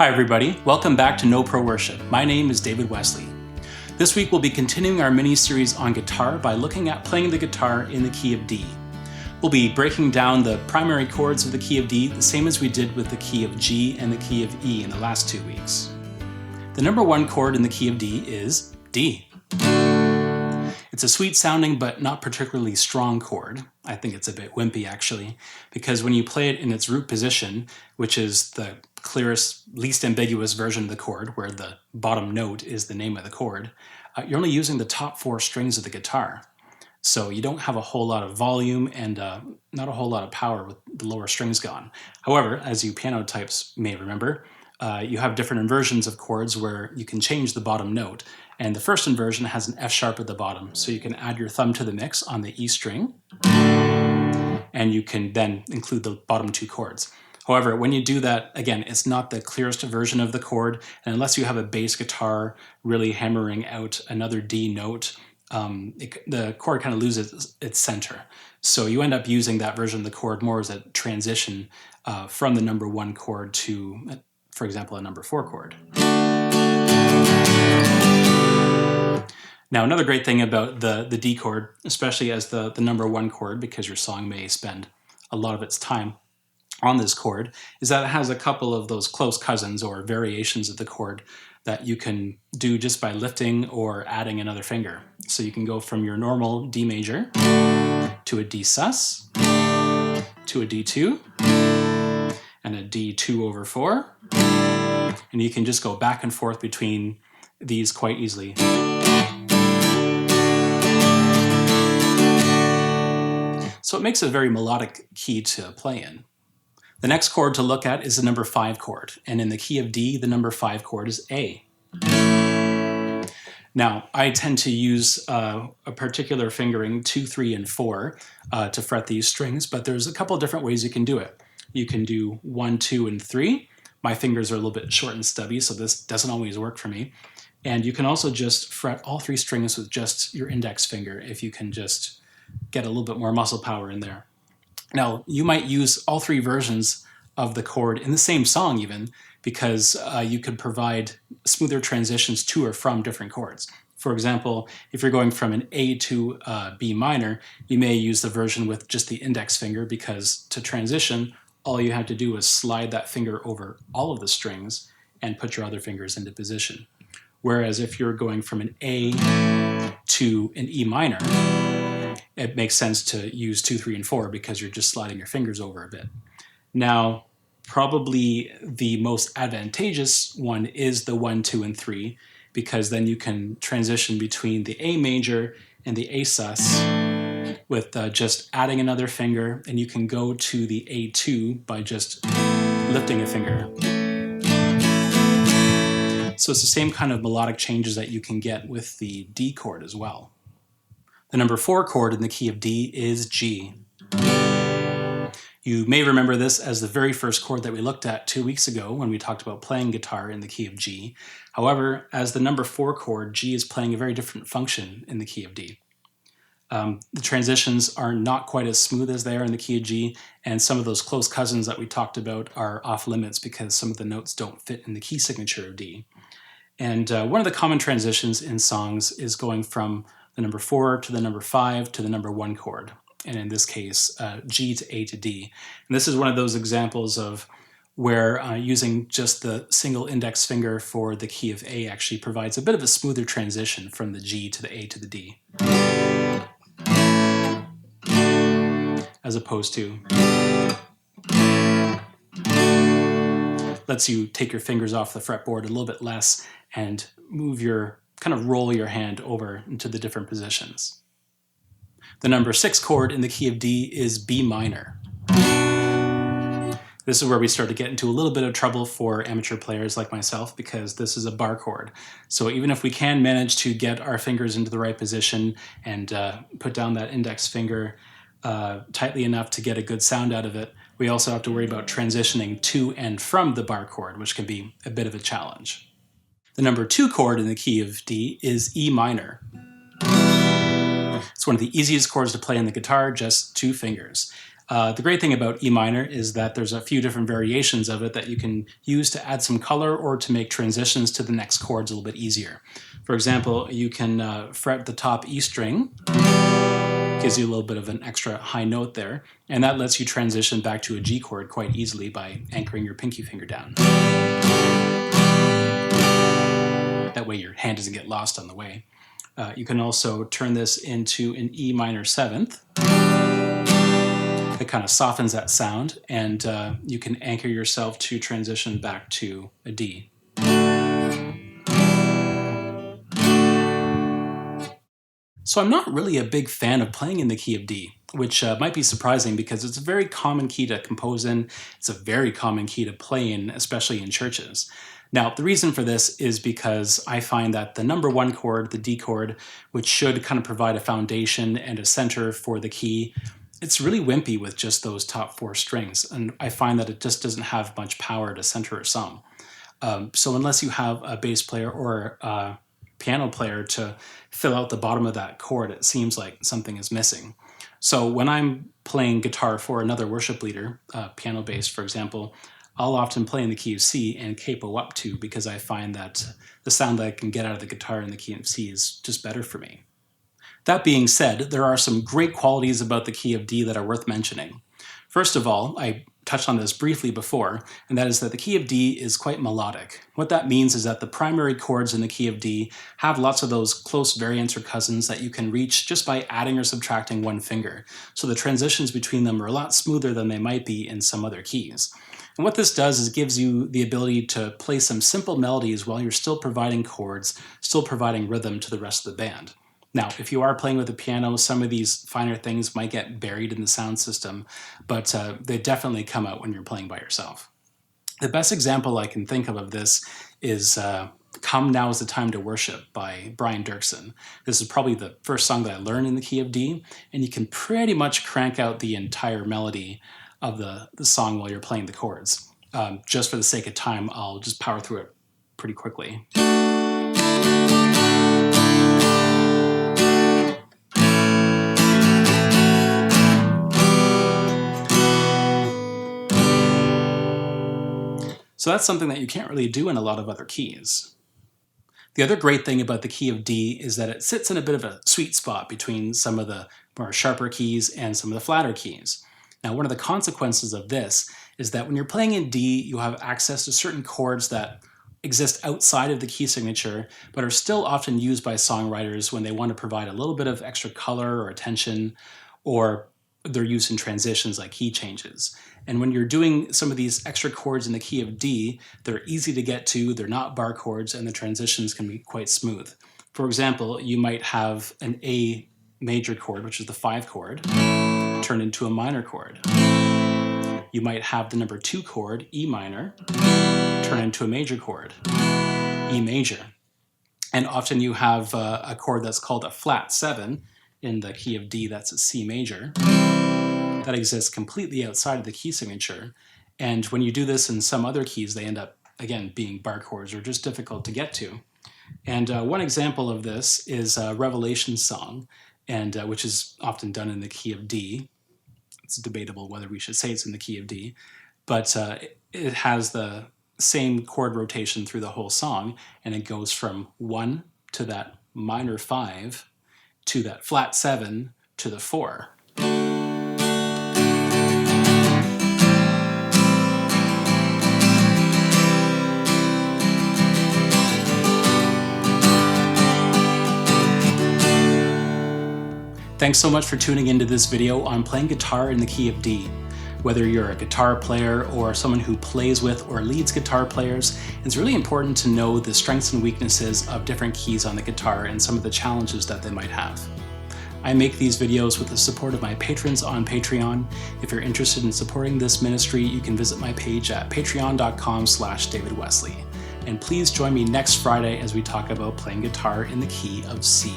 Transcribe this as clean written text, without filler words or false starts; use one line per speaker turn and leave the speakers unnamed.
Hi everybody, welcome back to NoPro Worship. My name is David Wesley. This week we'll be continuing our mini-series on guitar by looking at playing the guitar in the key of D. We'll be breaking down the primary chords of the key of D the same as we did with the key of G and the key of E in the last 2 weeks. The number one chord in the key of D is D. It's a sweet sounding but not particularly strong chord. I think it's a bit wimpy actually, because when you play it in its root position, which is the clearest, least ambiguous version of the chord, where the bottom note is the name of the chord, you're only using the top 4 strings of the guitar. So you don't have a whole lot of volume and not a whole lot of power with the lower strings gone. However, as you piano types may remember, you have different inversions of chords where you can change the bottom note. And the first inversion has an F sharp at the bottom, so you can add your thumb to the mix on the E string, and you can then include the bottom 2 chords. However, when you do that, again, it's not the clearest version of the chord, and unless you have a bass guitar really hammering out another D note, the chord kind of loses its center. So you end up using that version of the chord more as a transition from the number 1 chord to, for example, a number 4 chord. Now, another great thing about the D chord, especially as the number 1 chord, because your song may spend a lot of its time on this chord, is that it has a couple of those close cousins or variations of the chord that you can do just by lifting or adding another finger. So you can go from your normal D major to a D sus, to a D2, and a D2 over 4, and you can just go back and forth between these quite easily. So it makes a very melodic key to play in. The next chord to look at is the number 5 chord, and in the key of D, the number 5 chord is A. Now, I tend to use a particular fingering, 2, 3, and 4, to fret these strings, but there's a couple different ways you can do it. You can do 1, 2, and 3. My fingers are a little bit short and stubby, so this doesn't always work for me. And you can also just fret all 3 strings with just your index finger if you can just get a little bit more muscle power in there. Now, you might use all 3 versions of the chord in the same song even, because you could provide smoother transitions to or from different chords. For example, if you're going from an A to B minor, you may use the version with just the index finger, because to transition, all you have to do is slide that finger over all of the strings and put your other fingers into position. Whereas if you're going from an A to an E minor, it makes sense to use 2, 3, and 4 because you're just sliding your fingers over a bit. Now, probably the most advantageous one is the 1, 2, and 3, because then you can transition between the A major and the A sus with just adding another finger, and you can go to the A2 by just lifting a finger. So it's the same kind of melodic changes that you can get with the D chord as well. The number 4 chord in the key of D is G. You may remember this as the very first chord that we looked at 2 weeks ago when we talked about playing guitar in the key of G. However, as the number 4 chord, G is playing a very different function in the key of D. The transitions are not quite as smooth as they are in the key of G, and some of those close cousins that we talked about are off limits because some of the notes don't fit in the key signature of D. And one of the common transitions in songs is going from the number 4 to the number 5 to the number 1 chord, and in this case, G to A to D. And this is one of those examples of where using just the single index finger for the key of A actually provides a bit of a smoother transition from the G to the A to the D, as opposed to lets you take your fingers off the fretboard a little bit less and kind of roll your hand over into the different positions. The number 6 chord in the key of D is B minor. This is where we start to get into a little bit of trouble for amateur players like myself, because this is a bar chord. So even if we can manage to get our fingers into the right position and put down that index finger tightly enough to get a good sound out of it, we also have to worry about transitioning to and from the bar chord, which can be a bit of a challenge. The number 2 chord in the key of D is E minor. It's one of the easiest chords to play on the guitar, just 2 fingers. The great thing about E minor is that there's a few different variations of it that you can use to add some color or to make transitions to the next chords a little bit easier. For example, you can fret the top E string, gives you a little bit of an extra high note there, and that lets you transition back to a G chord quite easily by anchoring your pinky finger down. That way your hand doesn't get lost on the way. You can also turn this into an E minor 7th. It kind of softens that sound, and you can anchor yourself to transition back to a D. So I'm not really a big fan of playing in the key of D, which might be surprising because it's a very common key to compose in. It's a very common key to play in, especially in churches. Now, the reason for this is because I find that the number 1 chord, the D chord, which should kind of provide a foundation and a center for the key, it's really wimpy with just those top 4 strings, and I find that it just doesn't have much power to center a song. So unless you have a bass player or a piano player to fill out the bottom of that chord, it seems like something is missing. So when I'm playing guitar for another worship leader, piano bass for example, I'll often play in the key of C and capo up to, because I find that the sound that I can get out of the guitar in the key of C is just better for me. That being said, there are some great qualities about the key of D that are worth mentioning. First of all, I touched on this briefly before, and that is that the key of D is quite melodic. What that means is that the primary chords in the key of D have lots of those close variants or cousins that you can reach just by adding or subtracting one finger. So the transitions between them are a lot smoother than they might be in some other keys. And what this does is it gives you the ability to play some simple melodies while you're still providing chords, still providing rhythm to the rest of the band. Now, if you are playing with a piano, some of these finer things might get buried in the sound system, but they definitely come out when you're playing by yourself. The best example I can think of this is Come Now Is the Time to Worship by Brian Dirksen. This is probably the first song that I learned in the key of D, and you can pretty much crank out the entire melody of the song while you're playing the chords. Just for the sake of time, I'll just power through it pretty quickly. So that's something that you can't really do in a lot of other keys. The other great thing about the key of D is that it sits in a bit of a sweet spot between some of the more sharper keys and some of the flatter keys. Now, one of the consequences of this is that when you're playing in D, you have access to certain chords that exist outside of the key signature, but are still often used by songwriters when they want to provide a little bit of extra color or attention, or they're used in transitions like key changes. And when you're doing some of these extra chords in the key of D, they're easy to get to, they're not bar chords, and the transitions can be quite smooth. For example, you might have an A major chord, which is the 5 chord, turn into a minor chord. You might have the number 2 chord, E minor, turn into a major chord, E major. And often you have a chord that's called a flat 7 in the key of D, that's a C major, that exists completely outside of the key signature. And when you do this in some other keys, they end up, again, being bar chords or just difficult to get to. And one example of this is a Revelation song, and which is often done in the key of D. It's debatable whether we should say it's in the key of D, but it has the same chord rotation through the whole song, and it goes from 1 to that minor 5 to that flat 7 to the 4. Thanks so much for tuning into this video on playing guitar in the key of D. Whether you're a guitar player or someone who plays with or leads guitar players, it's really important to know the strengths and weaknesses of different keys on the guitar and some of the challenges that they might have. I make these videos with the support of my patrons on Patreon. If you're interested in supporting this ministry, you can visit my page at patreon.com/DavidWesley. And please join me next Friday as we talk about playing guitar in the key of C.